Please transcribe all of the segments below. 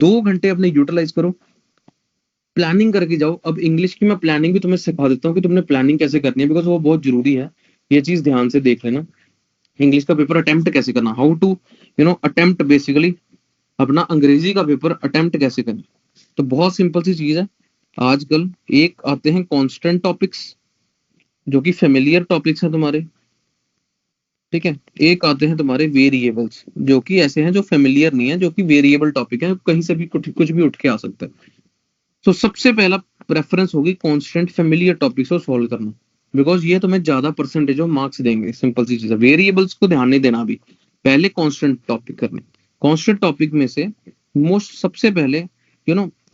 2 घंटे अपने यूटिलाइज करो, प्लानिंग करके जाओ। अब इंग्लिश की मैं प्लानिंग भी तुम्हें सिखा देता हूँ कि तुमने प्लानिंग कैसे करनी है, बिकॉज वो बहुत जरूरी है। ये चीज ध्यान से देख लेना। इंग्लिश का पेपर अटेम्प्ट कैसे करना, हाउ टू अटेम्प्ट बेसिकली अपना अंग्रेजी का पेपर अटेम्प्ट कैसे करें। तो बहुत सिंपल सी चीज है। आजकल एक आते हैं कांस्टेंट टॉपिक्स, जो कि फेमिलियर टॉपिक्स हैं तुम्हारे, ठीक है। एक आते हैं तुम्हारे वेरिएबल्स, जो कि ऐसे हैं जो फेमिलियर नहीं है, जो कि वेरिएबल टॉपिक है, कहीं से भी कुछ भी उठ के आ सकता है। तो सबसे पहला प्रेफरेंस होगी कांस्टेंट फेमिलियर टॉपिक्स को सॉल्व करना, बिकॉज ये तुम्हें ज्यादा परसेंटेज ऑफ मार्क्स देंगे। सिंपल सी चीज है, वेरिएबल्स को ध्यान नहीं देना अभी, पहले कांस्टेंट टॉपिक करने। कांस्टेंट टॉपिक में से मोस्ट सबसे पहले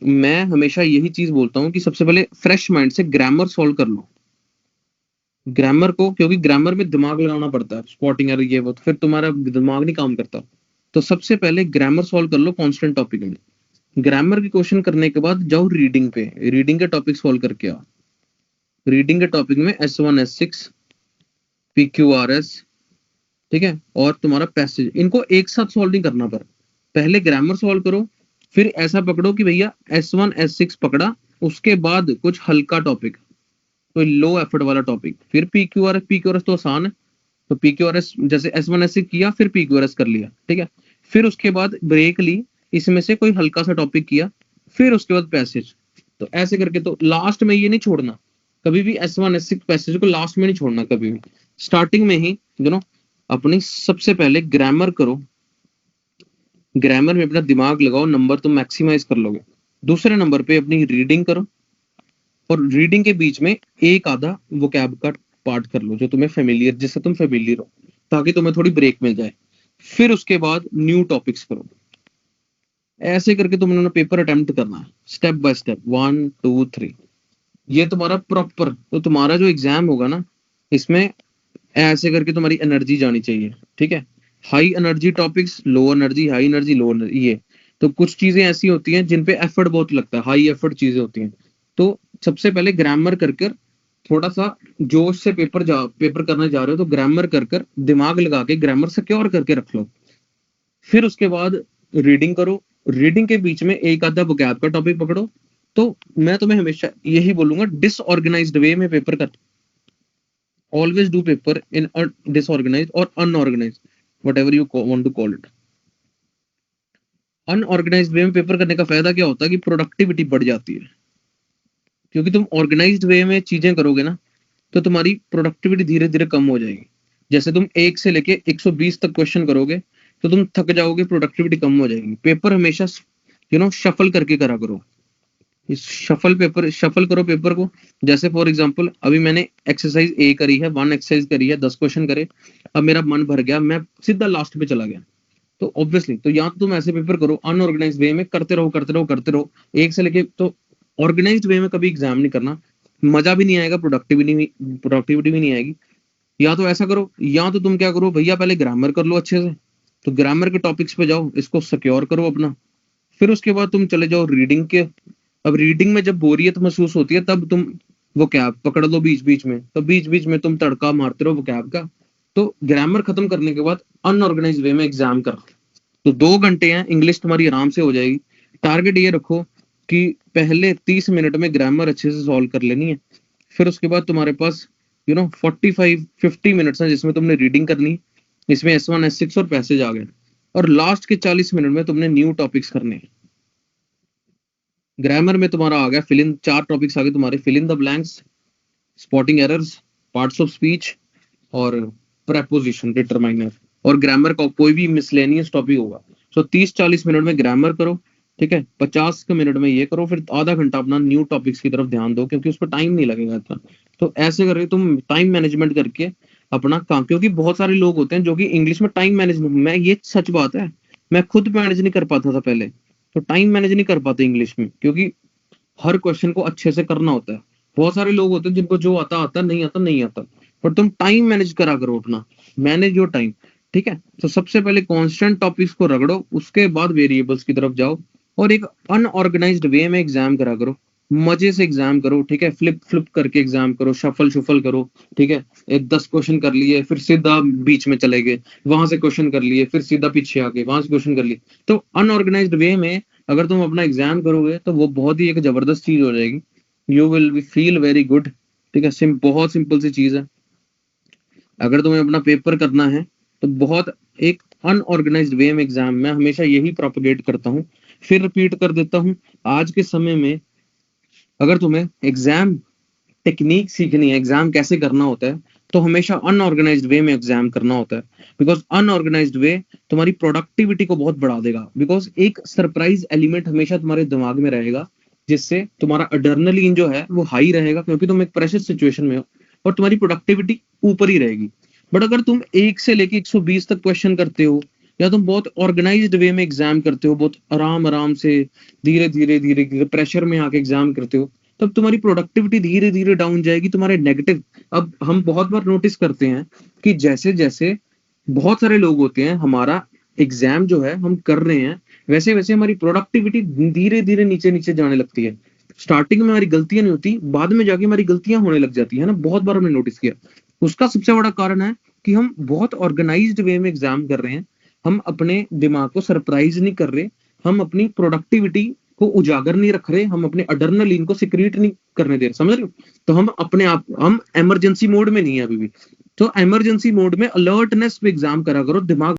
मैं हमेशा यही चीज बोलता हूँ कि सबसे पहले फ्रेश माइंड से ग्रामर सॉल्व कर लो। ग्रामर को, क्योंकि ग्रामर में दिमाग लगाना पड़ता है, स्पॉटिंग एरर ये वो, तो फिर तुम्हारा दिमाग नहीं काम करता। तो सबसे पहले ग्रामर सॉल्व कर लो कांस्टेंट टॉपिक में। ग्रामर की क्वेश्चन करने के बाद जाओ रीडिंग पे, रीडिंग के टॉपिक सॉल्व करके आओ। रीडिंग के टॉपिक में S1 S6 PQRS, ठीक है, और तुम्हारा पैसेज, इनको एक साथ सॉल्व नहीं करना। पर पहले ग्रामर सॉल्व करो, फिर ऐसा पकड़ो कि भैया S1 S6 पकड़ा, उसके बाद कुछ हल्का टॉपिक, कोई लो एफर्ट वाला टॉपिक, फिर PQRS। PQRS तो आसान है, तो PQRS जैसे S1 S6 किया, फिर PQRS कर लिया, ठीक है। फिर उसके बाद ब्रेक ली, इसमें से कोई हल्का सा टॉपिक किया, फिर उसके बाद पैसेज। तो ऐसे करके, तो लास्ट में ये नहीं छोड़ना कभी भी, S1 S6 पैसेज को लास्ट में नहीं छोड़ना कभी भी, स्टार्टिंग में ही अपनी सबसे पहले ग्रामर करो। ग्रामर में अपना दिमाग लगाओ, नंबर तुम मैक्सिमाइज कर लोगे। दूसरे नंबर पे अपनी रीडिंग करो, और रीडिंग के बीच में एक आधा वोकैब का पार्ट कर लो जो तुम्हें फेमिलियर, जिससे तुम फेमिलियर हो, ताकि तुम्हें थोड़ी ब्रेक मिल जाए। फिर उसके बाद न्यू टॉपिक्स करो। ऐसे करके तुमने पेपर अटेम्प्ट करना है, स्टेप बाय स्टेप, 1 2 3। ये तुम्हारा प्रॉपर, तो तुम्हारा जो एग्जाम होगा ना, इसमें ऐसे करके तुम्हारी एनर्जी जानी चाहिए, ठीक है। High energy topics, low energy, high energy, low energy, ये तो कुछ चीजें ऐसी होती हैं जिन पे एफर्ट बहुत लगता है, हाई एफर्ट चीजें होती हैं। तो सबसे पहले ग्रामर कर कर, थोड़ा सा जोश से पेपर करने जा रहे हो, तो ग्रामर कर कर दिमाग लगा के ग्रामर सिक्योर करके रख लो। फिर उसके बाद रीडिंग करो, रीडिंग के बीच में एक आधा वोकैब का टॉपिक पकड़ो। तो मैं तुम्हें हमेशा यही बोलूंगा, डिसऑर्गेनाइज्ड वे में पेपर कर, always do paper in a disorganized or unorganized, whatever you want to call it। Unorganised way में पेपर करने का फायदा क्या होता है कि प्रोडक्टिविटी बढ़ जाती है, क्योंकि तुम ऑर्गेनाइज्ड वे में चीजें करोगे ना, तो तुम्हारी प्रोडक्टिविटी धीरे धीरे कम हो जाएगी। जैसे तुम 1 से लेके 120 तक क्वेश्चन करोगे, तो तुम थक जाओगे, प्रोडक्टिविटी कम हो जाएगी। पेपर हमेशा शफल करके करा करो। इस शफल करो पेपर को। जैसे फॉर एग्जांपल अभी मैंने एक्सरसाइज ए करी है, 1 एक्सरसाइज करी है, 10 क्वेश्चन करे, अब मेरा मन भर गया, मैं सीधा लास्ट पे चला गया। तो ऑब्वियसली, तो या तो तुम ऐसे पेपर करो अनऑर्गेनाइज वे में, करते रहो करते रहो करते रहो, 1 से लेके, तो ऑर्गेनाइज्ड वे में कभी एग्जाम नहीं करना, मजा भी नहीं आएगा, प्रोडक्टिविटी भी नहीं आएगी। या तो ऐसा करो, या तो तुम क्या करो भैया, पहले ग्रामर कर लो अच्छे से, तो ग्रामर के टॉपिक्स पे जाओ, इसको सिक्योर करो अपना। फिर उसके बाद तुम चले जाओ रीडिंग के। अब रीडिंग में जब बोरियत महसूस होती है, तब तुम वो कैब पकड़ लो बीच बीच में, तो बीच बीच में तुम तड़का मारते रहो वो कैब का। तो ग्रामर खत्म करने के बाद अनऑर्गेनाइज वे में एग्जाम कर, तो 2 घंटे हैं, इंग्लिश तुम्हारी आराम से हो जाएगी। टारगेट ये रखो कि पहले 30 मिनट में ग्रामर अच्छे से सॉल्व कर लेनी है। फिर उसके बाद तुम्हारे पास 45 50 मिनट्स हैं, जिसमें तुमने रीडिंग करनी है, इसमें S1 S6 और पैसेज आ गए, और लास्ट के 40 मिनट में तुमने न्यू टॉपिक्स करने हैं। ग्रामर में तुम्हारा आ गया फिल इन, 4 टॉपिक्स आ गए तुम्हारे, fill in the blanks, spotting errors, parts of speech, और प्रेपोजिशन डिटरमाइनर। और ग्रामर का कोई भी मिसलेनियस टॉपिक होगा। सो 30 40 मिनट में ग्रामर करो, ठीक है, 50 मिनट में ये करो, फिर आधा घंटा अपना न्यू टॉपिक्स की तरफ ध्यान दो, क्योंकि उस पर टाइम नहीं लगेगा इतना। तो ऐसे करके तुम टाइम मैनेजमेंट करके अपना काम, क्योंकि बहुत सारे लोग होते हैं जो कि इंग्लिश में टाइम मैनेज, मैं ये सच बात है, मैं खुद मैनेज नहीं कर पाता था पहले। तो टाइम मैनेज नहीं कर पाते इंग्लिश में, क्योंकि हर क्वेश्चन को अच्छे से करना होता है। बहुत सारे लोग होते हैं जिनको जो आता आता, नहीं आता नहीं आता। पर तुम टाइम मैनेज करा करो अपना, मैनेज योर टाइम, ठीक है। तो सबसे पहले कांस्टेंट टॉपिक्स को रगड़ो, उसके बाद वेरिएबल्स की तरफ जाओ, और एक अनऑर्गेनाइज्ड वे में एग्जाम करा करो। मजे से एग्जाम करो, ठीक है, फ्लिप फ्लिप करके एग्जाम करो, शफल शुफल करो, ठीक है। एक 10 क्वेश्चन कर लिए, फिर सीधा बीच में चले गए, वहां से क्वेश्चन कर लिए, फिर सीधा पीछे आ गए, वहां से क्वेश्चन कर लिए। तो अनऑर्गेनाइज्ड वे में अगर तुम अपना एग्जाम करोगे तो वो बहुत ही एक जबरदस्त चीज हो जाएगी। You will be feel very good. ठीक है, बहुत सिंपल सी चीज है। अगर तुम्हें अपना पेपर करना है तो बहुत एक अनऑर्गेनाइज्ड वे में एग्जाम, मैं हमेशा यही प्रोपोगेट करता हूँ, फिर रिपीट कर देता हूँ। आज के समय में अगर तुम्हें एग्जाम टेक्निक सीखनी है, एग्जाम कैसे करना होता है, तो हमेशा अनऑर्गेनाइज्ड वे में एग्जाम करना होता है। बिकॉज अनऑर्गेनाइज्ड वे तुम्हारी प्रोडक्टिविटी को बहुत बढ़ा देगा। बिकॉज एक सरप्राइज एलिमेंट हमेशा तुम्हारे दिमाग में रहेगा, जिससे तुम्हारा अड्रेनलिन जो है वो हाई रहेगा, क्योंकि तुम एक प्रेशर सिचुएशन में हो, और तुम्हारी प्रोडक्टिविटी ऊपर ही रहेगी। बट अगर तुम 1 से लेके 120 तक क्वेश्चन करते हो, या तुम बहुत ऑर्गेनाइज्ड वे में एग्जाम करते हो, बहुत आराम आराम से धीरे धीरे धीरे धीरे प्रेशर में आके एग्जाम करते हो, तब तुम्हारी प्रोडक्टिविटी धीरे धीरे डाउन जाएगी, तुम्हारे नेगेटिव। अब हम बहुत बार नोटिस करते हैं कि जैसे जैसे बहुत सारे लोग होते हैं, हमारा एग्जाम जो है हम कर रहे हैं, वैसे वैसे हमारी प्रोडक्टिविटी धीरे धीरे नीचे नीचे जाने लगती है। स्टार्टिंग में हमारी गलतियां नहीं होती, बाद में जाके हमारी गलतियां होने लग जाती है ना, बहुत बार हमने नोटिस किया। उसका सबसे बड़ा कारण है कि हम बहुत ऑर्गेनाइज्ड वे में एग्जाम कर रहे हैं, हम अपने दिमाग को सरप्राइज नहीं कर रहे, हम अपनी प्रोडक्टिविटी को उजागर नहीं रख रहे, हम अपने अड्रेनलिन को सिक्रीट नहीं करने दे रहे, समझ रहे हो? तो हम अपने आप, हम इमरजेंसी मोड में नहीं है अभी भी। तो इमरजेंसी मोड में अलर्टनेस पे एग्जाम करा करो, दिमाग